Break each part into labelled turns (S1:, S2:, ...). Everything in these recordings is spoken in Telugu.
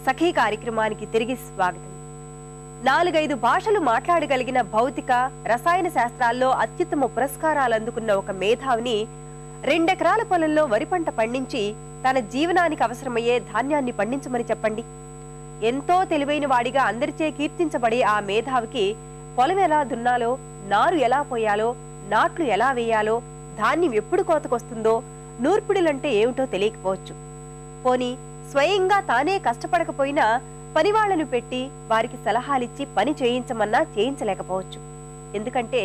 S1: సఖీ కార్యక్రమానికి తిరిగి స్వాగతం. 4-5 భాషలు మాట్లాడగలిగిన భౌతిక రసాయన శాస్త్రాల్లో అత్యుత్తమ పురస్కారాలు అందుకున్న ఒక మేధావిని 2 ఎకరాల పొలంలో వరి పంట పండించి తన జీవనానికి అవసరమయ్యే ధాన్యాన్ని పండించమని చెప్పండి. ఎంతో తెలివైన వాడిగా అందరిచే కీర్తించబడే ఆ మేధావికి పొలం ఎలా దున్నాలో, నారు ఎలా పోయాలో, నాట్లు ఎలా వేయాలో, ధాన్యం ఎప్పుడు కోతకొస్తుందో, నూర్పిడులంటే ఏమిటో తెలియకపోవచ్చు. పోనీ స్వయంగా తానే కష్టపడకపోయినా పనివాళ్లను పెట్టి వారికి సలహాలిచ్చి పని చేయించమన్నా చేయించలేకపోవచ్చు. ఎందుకంటే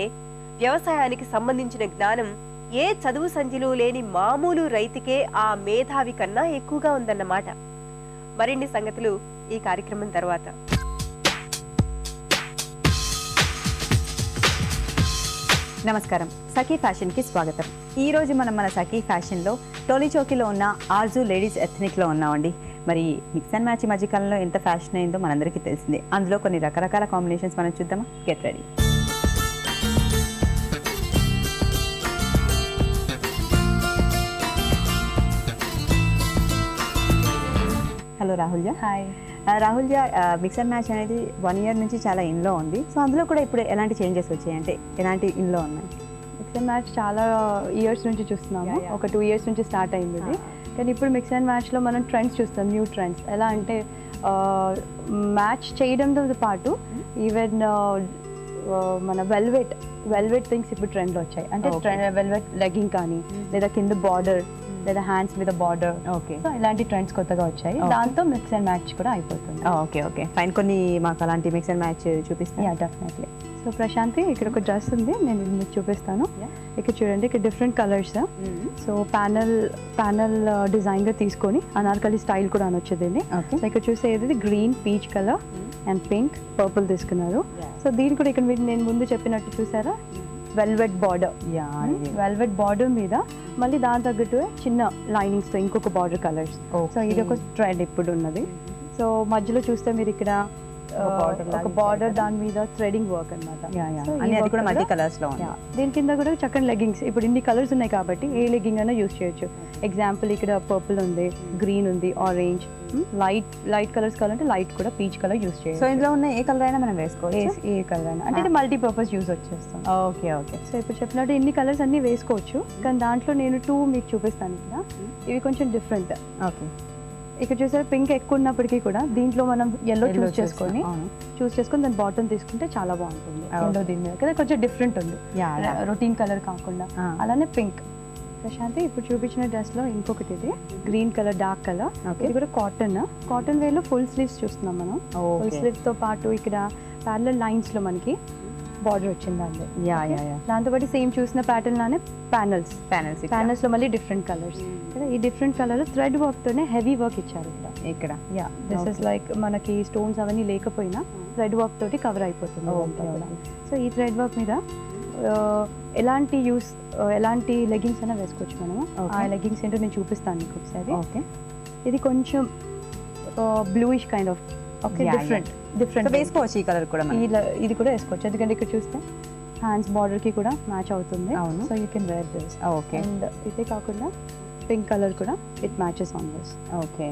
S1: వ్యవసాయానికి సంబంధించిన జ్ఞానం ఏ చదువు సంధ్యలు లేని మామూలు రైతుకే ఆ మేధావి కన్నా ఎక్కువగా ఉందన్నమాట. మరిన్ని సంగతులు ఈ కార్యక్రమం తర్వాత.
S2: నమస్కారం, సఖీ ఫ్యాషన్ కి స్వాగతం. ఈ రోజు మనం మన సఖీ ఫ్యాషన్ లో టోలీచౌకీలో ఉన్న ఆర్జు లేడీస్ ఎథ్నిక్ లో ఉన్నామండి. మరి మిక్స్ అండ్ మ్యాచ్ మధ్యకాలంలో ఎంత ఫ్యాషన్ అయిందో మనందరికీ తెలిసిందే. అందులో కొన్ని రకరకాల కాంబినేషన్స్ మనం చూద్దామా? Get ready. హలో రాహుల్జా.
S3: హాయ్
S2: రాహుల్జా, మిక్స్ అండ్ మ్యాచ్ అనేది 1 year నుంచి చాలా ఇన్లో ఉంది. సో అందులో కూడా ఇప్పుడు ఎలాంటి చేంజెస్ వచ్చాయి, అంటే ఎలాంటి ఇన్లో ఉన్నాయి?
S3: మిక్స్ అండ్ మ్యాచ్ చాలా ఇయర్స్ నుంచి చూస్తున్నాము. ఒక 2 years నుంచి స్టార్ట్ అయింది ఇది. కానీ ఇప్పుడు మిక్స్ అండ్ మ్యాచ్లో మనం ట్రెండ్స్ చూస్తాం, న్యూ ట్రెండ్స్. ఎలా అంటే మ్యాచ్ చేయడంతో పాటు ఈవెన్ మన వెల్వెట్ థింగ్స్ ఇప్పుడు ట్రెండ్లో వచ్చాయి. అంటే వెల్వెట్ లెగ్గింగ్ కానీ, లేదా కింద బార్డర్, లేదా హ్యాండ్స్ మీద బార్డర్.
S2: ఓకే,
S3: సో ఇలాంటి ట్రెండ్స్ కొత్తగా వచ్చాయి. దాంతో మిక్స్ అండ్ మ్యాచ్ కూడా అయిపోతుంది.
S2: Okay okay fine. కొన్ని మాకు అలాంటి మిక్స్ అండ్ మ్యాచ్ చూపిస్తాను.
S3: డెఫినెట్లీ. సో ప్రశాంతి, ఇక్కడ ఒక డ్రెస్ ఉంది, నేను ఇది మీకు చూపిస్తాను. ఇక్కడ చూడండి, ఇక్కడ డిఫరెంట్ కలర్స్. సో ప్యానల్ డిజైన్గా తీసుకొని అనార్కలి స్టైల్ కూడా అనొచ్చు దీన్ని. సో ఇక్కడ చూసేది green, peach colour and pink, purple తీసుకున్నారు. సో దీని కూడా ఇక్కడ మీరు నేను ముందు చెప్పినట్టు చూసారా, వెల్వెట్ బార్డర్. వెల్వెట్ బార్డర్ మీద మళ్ళీ దాని తగ్గట్టు చిన్న లైనింగ్స్తో ఇంకొక బార్డర్ కలర్స్. సో ఇది ఒక ట్రెండ్ ఇప్పుడు ఉన్నది. సో మధ్యలో చూస్తే మీరు ఇక్కడ ఒక బార్డర్, దాని మీద థ్రెడింగ్ వర్క్ అనమాట. దీని కింద కూడా చక్కని లెగ్గింగ్స్. ఇప్పుడు ఇన్ని కలర్స్ ఉన్నాయి కాబట్టి ఏ లెగ్గింగ్ అయినా యూస్ చేయొచ్చు. ఎగ్జాంపుల్ ఇక్కడ పర్పుల్ ఉంది, గ్రీన్ ఉంది, ఆరెంజ్, లైట్ కలర్స్ కావాలంటే లైట్ కూడా పీచ్ కలర్ యూస్ చేయొచ్చు.
S2: సో ఇందులో ఉన్న ఏ కలర్ అయినా మనం వేసుకోవచ్చు.
S3: ఏ కలర్ అయినా, అంటే మల్టీపర్పస్ యూస్ వచ్చేస్తాం.
S2: Okay okay.
S3: సో ఇప్పుడు చెప్పినట్టు ఇన్ని కలర్స్ అన్ని వేసుకోవచ్చు. కానీ దాంట్లో నేను 2 మీకు చూపిస్తాను ఇక్కడ. ఇవి కొంచెం డిఫరెంట్.
S2: ఓకే,
S3: ఇక్కడ చూసారు పింక్ ఎక్కువ ఉన్నప్పటికీ కూడా దీంట్లో మనం ఎల్లో చూస్ చేసుకొని దాని బాటమ్ తీసుకుంటే చాలా బాగుంటుంది. ఎల్లో దీని మీద కదా కొంచెం డిఫరెంట్ ఉంది, రొటీన్ కలర్ కాకుండా. అలానే పింక్. ప్రశాంతి, ఇప్పుడు చూపించిన డ్రెస్ లో ఇంకొకటి ఇది గ్రీన్ కలర్, డార్క్ కలర్. ఇది కూడా కాటన్ వేర్ లో ఫుల్ స్లీవ్స్ చూస్తున్నాం మనం. ఫుల్ స్లీవ్స్ తో పాటు ఇక్కడ ప్యారలల్ లైన్స్ లో మనకి బార్డర్ వచ్చిందండి. దాంతో పాటు సేమ్ చూసిన ప్యాటర్న్ లానే ప్యానల్స్ లో మళ్ళీ డిఫరెంట్ కలర్స్. ఈ డిఫరెంట్ కలర్ థ్రెడ్ వర్క్ తోనే హెవీ వర్క్ ఇచ్చారు ఇక్కడ. దిస్ ఇస్ లైక్ మనకి స్టోన్స్ అవన్నీ లేకపోయినా థ్రెడ్ వర్క్ తోటి కవర్ అయిపోతుంది. సో ఈ థ్రెడ్ వర్క్ మీద ఎలాంటి లెగ్గింగ్స్ అయినా వేసుకోవచ్చు మనము. ఆ లెగ్గింగ్స్ ఏంటో నేను చూపిస్తాను మీకు ఒకసారి. ఓకే, ఇది కొంచెం bluish kind of. Okay, different
S2: వేసుకోవచ్చు. ఈ కలర్ కూడా
S3: ఇది కూడా వేసుకోవచ్చు, ఎందుకంటే ఇక్కడ చూస్తే హ్యాండ్స్ బార్డర్ కి కూడా మ్యాచ్ అవుతుంది. So you can wear this.
S2: Okay,
S3: and ఇదే కాకుండా పింక్ కలర్ కూడా it matches on this.
S2: Okay,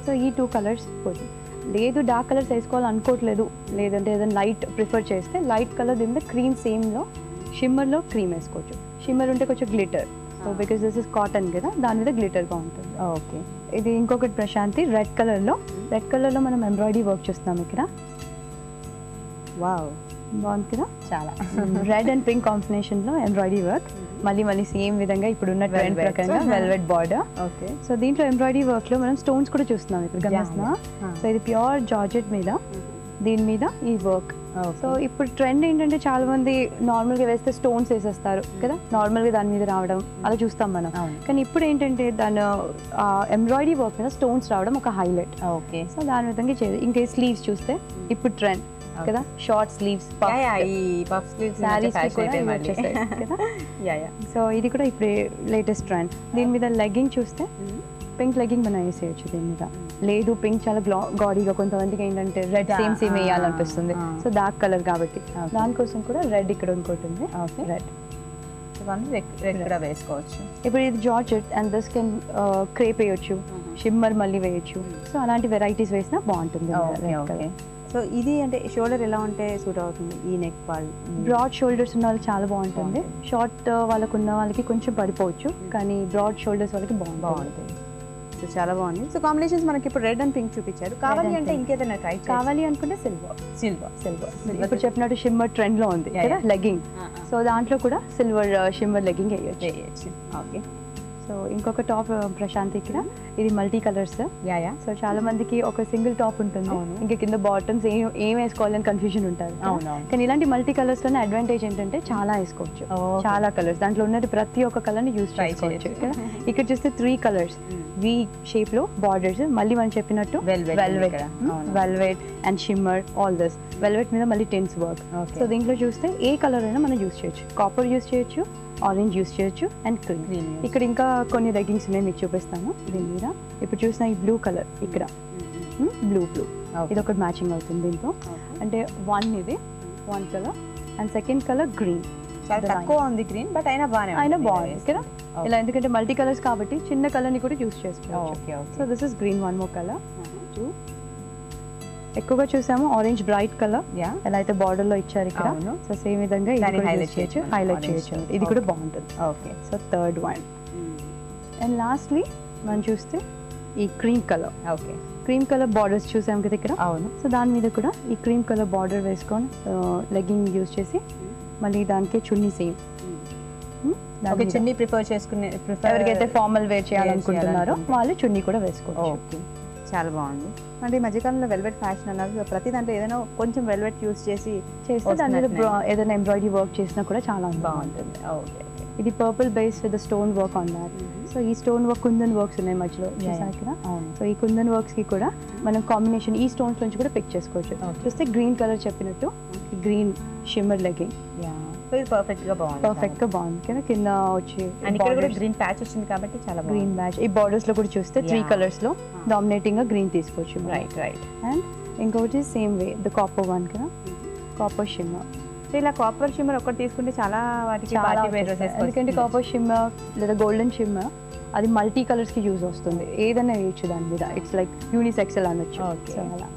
S3: so ఈ 2 కలర్స్ పోతుంది. లేదు డార్క్ కలర్స్ వేసుకోవాలనుకోవట్లేదు, లేదంటే ఏదైనా లైట్ ప్రిఫర్ చేస్తే లైట్ కలర్ దీని మీద క్రీమ్, సేమ్లో షిమ్మర్లో క్రీమ్ వేసుకోవచ్చు. షిమ్మర్ ఉంటే కొంచెం glitter. So because this is cotton కదా, దాని మీద గ్లిటర్గా ఉంటుంది.
S2: ఓకే,
S3: ఇది ఇంకొకటి ప్రశాంతి, రెడ్ కలర్లో మనం ఎంబ్రాయిడరీ వర్క్ చూస్తున్నాం ఇక్కడ.
S2: వావ్,
S3: బాగుంది కదా
S2: చాలా.
S3: రెడ్ అండ్ పింక్ కాంబినేషన్లో ఎంబ్రాయిడరీ వర్క్. మళ్ళీ సేమ్ విధంగా ఇప్పుడున్న ట్రెండ్ ప్రకారంగా వెల్వెట్ బార్డర్.
S2: ఓకే,
S3: సో దీంట్లో ఎంబ్రాయిడరీ వర్క్లో మనం స్టోన్స్ కూడా చూస్తున్నాం ఇప్పుడు గమనిస్తున్నా. సో ఇది ప్యూర్ జార్జెట్ మీద, దీని మీద ఈ వర్క్. సో ఇప్పుడు ట్రెండ్ ఏంటంటే చాలా మంది నార్మల్గా వేస్తే స్టోన్స్ వేసేస్తారు కదా, నార్మల్గా దాని మీద రావడం అలా చూస్తాం మనం. కానీ ఇప్పుడు ఏంటంటే దాని ఎంబ్రాయిడరీ వర్క్ మీద స్టోన్స్ రావడం ఒక హైలైట్.
S2: ఓకే,
S3: సో దాని విధంగా చేయదు. ఇంకా స్లీవ్స్ చూస్తే ఇప్పుడు ట్రెండ్ కదా, షార్ట్ స్లీవ్స్, శారీస్ కదా. సో ఇది కూడా ఇప్పుడు లేటెస్ట్ ట్రెండ్. దీని మీద లెగ్గింగ్ చూస్తే పింక్ లెగ్గింగ్ మనం వేసేయచ్చు దీని మీద. లేదు పింక్ చాలా గాడీగా, కొంతమందికి ఏంటంటే రెడ్ సేమ్ వేయాలనిపిస్తుంది. సో డార్క్ కలర్ కాబట్టి దానికోసం కూడా రెడ్ ఇక్కడ ఇంకోటి ఉంది. రెడ్
S2: కూడా వేసుకోవచ్చు.
S3: ఇప్పుడు ఇది georgette and this can crepe వేయొచ్చు, షిమ్మర్ మళ్ళీ వేయచ్చు. సో అలాంటి వెరైటీస్ వేసినా బాగుంటుంది.
S2: సో ఇది అంటే షోల్డర్ ఎలా ఉంటే సూట్ అవుతుంది ఈ నెక్ పార్ట్?
S3: బ్రాడ్ షోల్డర్స్ ఉన్న వాళ్ళకి చాలా బాగుంటుంది. షార్ట్ వాళ్ళకు ఉన్న వాళ్ళకి కొంచెం పడిపోవచ్చు, కానీ బ్రాడ్ షోల్డర్స్ వాళ్ళకి బాగుంటుంది.
S2: సో చాలా బాగుంది. సో కాంబినేషన్స్ మనకి ఇప్పుడు రెడ్ అండ్ పింక్ చూపించారు. కావాలి అంటే ఇంకేదైనా ట్రై
S3: కావాలి అనుకుంటే సిల్వర్ ఇప్పుడు చెప్పినట్టు షిమ్మర్ ట్రెండ్ లో ఉంది కదా లెగ్గింగ్. సో దాంట్లో కూడా సిల్వర్ షిమ్మర్ లెగ్గింగ్ వేయచ్చు.
S2: ఓకే.
S3: సో ఇంకొక టాప్ ప్రశాంత్ ఇక్కడ ఇది మల్టీ కలర్స్. సో చాలా మందికి ఒక సింగిల్ టాప్ ఉంటుంది, ఇంకా కింద బాటమ్స్ ఏం వేసుకోవాలని కన్ఫ్యూజన్ ఉంటుంది. కానీ ఇలాంటి మల్టీ కలర్స్ లోనే అడ్వాంటేజ్ ఏంటంటే చాలా వేసుకోవచ్చు, చాలా కలర్స్. దాంట్లో ఉన్నది ప్రతి ఒక్క కలర్ ని యూజ్ చేసుకోవచ్చు. ఇక్కడ చూస్తే 3 కలర్స్ వి షేప్ లో బార్డర్స్. మళ్ళీ మనం చెప్పినట్టు velvet and shimmer all this. Velvet మీద మళ్ళీ టెన్స్ వర్క్. సో దీంట్లో చూస్తే ఏ కలర్ అయినా మనం యూజ్ చేయొచ్చు. కాపర్ యూజ్ చేయొచ్చు, ఆరెంజ్ యూస్ చేయొచ్చు అండ్ గ్రీన్. ఇక్కడ ఇంకా కొన్ని లెగ్గింగ్స్ ఉన్నాయి, మీకు చూపిస్తాను. దీని మీద ఇప్పుడు చూసిన ఈ బ్లూ కలర్ ఇక్కడ బ్లూ ఇది ఒకటి మ్యాచింగ్ అవుతుంది దీంతో. అంటే ఇది 1 colour and second colour green.
S2: తక్కువ ఉంది గ్రీన్, బట్ అయినా బాగుంది కదా
S3: ఇలా, ఎందుకంటే మల్టీ కలర్స్ కాబట్టి చిన్న కలర్ ని కూడా యూస్ చేసుకోవచ్చు. So this is green. 1 more colour. ఎక్కువగా చూసాము ఆరెంజ్ బ్రైట్ కలర్, ఎలా అయితే బార్డర్ లో ఇచ్చారు ఇక్కడ. సో సేమ్ విధంగా హైలైట్ చేయొచ్చు. ఇది కూడా బాగుంటుంది.
S2: Okay.
S3: So third one and lastly మనం చూస్తే ఈ cream colour.
S2: Okay.
S3: Cream colour borders చూసాం కదా ఇక్కడ.
S2: అవును.
S3: సో దాని మీద కూడా ఈ క్రీమ్ కలర్ బార్డర్ వేసుకొని లెగ్గింగ్ యూజ్ చేసి మళ్ళీ దానికి చున్నీ సేమ్.
S2: చున్నీ ప్రిఫర్ చేసుకునే
S3: ఎవరికైతే ఫార్మల్ వేర్ చేయాలనుకుంటున్నారో వాళ్ళు చున్నీ కూడా వేసుకోవచ్చు.
S2: ఓకే. చాలా బాగుంది. అంటే ఈ మధ్యకాలంలో వెల్వెట్ ఫ్యాషన్ అన్నారు. ప్రతి దాంట్లో ఏదైనా కొంచెం వెల్వెట్ యూస్ చేస్తే
S3: దాని మీద ఏదైనా ఎంబ్రాయిడరీ వర్క్ చేసినా కూడా చాలా బాగుంటుంది.
S2: ఓకే.
S3: ఇది purple base with stone work on that. So ఈ స్టోన్ వర్క్ కుందన్ వర్క్స్ ఉన్నాయి మధ్యలో చూసాక. సో ఈ కుందన్ వర్క్స్ కి కూడా మనం కాంబినేషన్ ఈ స్టోన్స్ నుంచి కూడా పిక్ చేసుకోవచ్చు. చూస్తే గ్రీన్ కలర్ చెప్పినట్టు గ్రీన్ షిమ్మర్ లెగ్గింగ్.
S2: పర్ఫెక్ట్ గా
S3: బాగుంది కదా. కింద వచ్చి
S2: గ్రీన్ ప్యాచ్ వచ్చింది కాబట్టి చాలా
S3: గ్రీన్ ప్యాచ్. ఈ బార్డర్స్ లో కూడా చూస్తే 3 కలర్స్ లో డామినేటింగ్ గా గ్రీన్ తీసుకోవచ్చు.
S2: రైట్.
S3: అండ్ ఇంకొకటి same way the copper one కదా, కాపర్ షిమ్మర్.
S2: ఇలా కాపర్ షిమ్మర్ ఒకటి తీసుకుంటే చాలా వాటికి
S3: ఎందుకంటే కాపర్ షిమ్మర్ లేదా గోల్డెన్ షిమ్మర్ అది మల్టీ కలర్స్ కి యూజ్ వస్తుంది. ఏదైనా వేయచ్చు దాని మీద. ఇట్స్ లైక్ యూనిసెక్సెల్ అనొచ్చు. అలా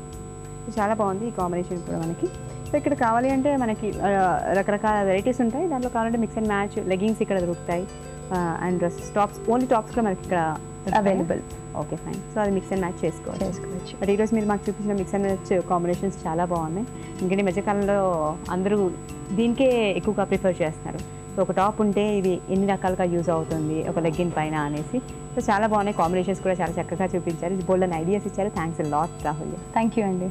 S2: చాలా బాగుంది ఈ కాంబినేషన్ కూడా మనకి. సో ఇక్కడ కావాలి అంటే మనకి రకరకాల వెరైటీస్ ఉంటాయి. దాంట్లో కావాలంటే మిక్స్ అండ్ మ్యాచ్ లెగ్గింగ్స్ ఇక్కడ దొరుకుతాయి and dresses tops only tops కూడా మనకి ఇక్కడ
S3: అవైలబుల్.
S2: Okay fine. సో అది మిక్స్ అండ్ మ్యాచ్ చేసుకోవచ్చు. బట్ ఈరోజు మీరు మాకు చూపించిన మిక్స్ అండ్ మ్యాచ్ కాంబినేషన్స్ చాలా బాగున్నాయి. ఎందుకంటే మధ్యకాలంలో అందరూ దీనికే ఎక్కువగా ప్రిఫర్ చేస్తున్నారు. సో ఒక టాప్ ఉంటే ఇది ఎన్ని రకాలుగా యూజ్ అవుతుంది ఒక లెగ్గిన్ పైన అనేసి. సో చాలా బాగున్నాయి. కాంబినేషన్స్ కూడా చాలా చక్కగా చూపించారు. ఇది బోల్డ్ ఐడియాస్ ఇచ్చారు. Thanks lot Rahul.
S3: Thank you అండి.